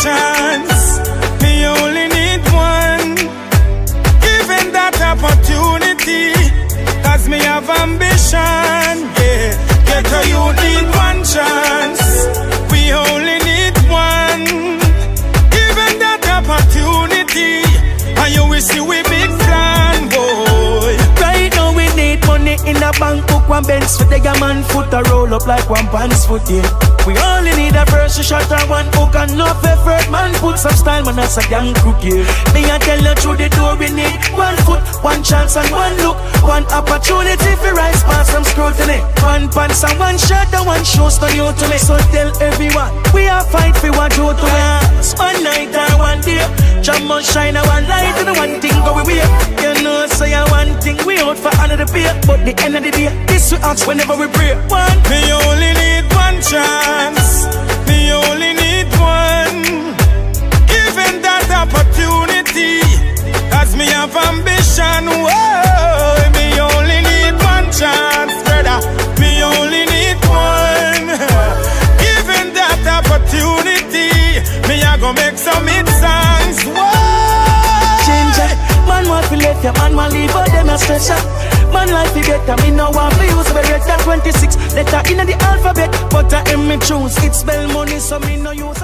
chance, me only need one. Given that opportunity, cause me have ambition, yeah. Get a you need one chance, we only need one. Given that opportunity, and you will see we big plan, boy. Right now we need money in the bank book, one Benz for the man foot, a roll up like one pants foot, yeah. We only need a first shot or one hook and enough effort, man. Put some style, man, that's a young crook, yeah. Me I tell you through the door, we need one foot, one chance and one look, one opportunity for rise past some scrutiny. One pants and one shirt and one shoes to you to me. So tell everyone, we are fight for what you to us. One night or one day, jam must shine and one light and one thing go away. You know, say one thing we out for another beer, but the end of the day, this we ask whenever we pray. One, me only need one chance, me only need one. Given that opportunity, cause me have ambition, whoa. Me only need one chance, brother, me only need one. Given that opportunity, me a go make some hit songs, whoa. Change it, man want to let your man want leave out them a stressor. Man life be better, me no want to use beretta 26 letter in the alphabet, but I am me choose. It spell money, so me no use.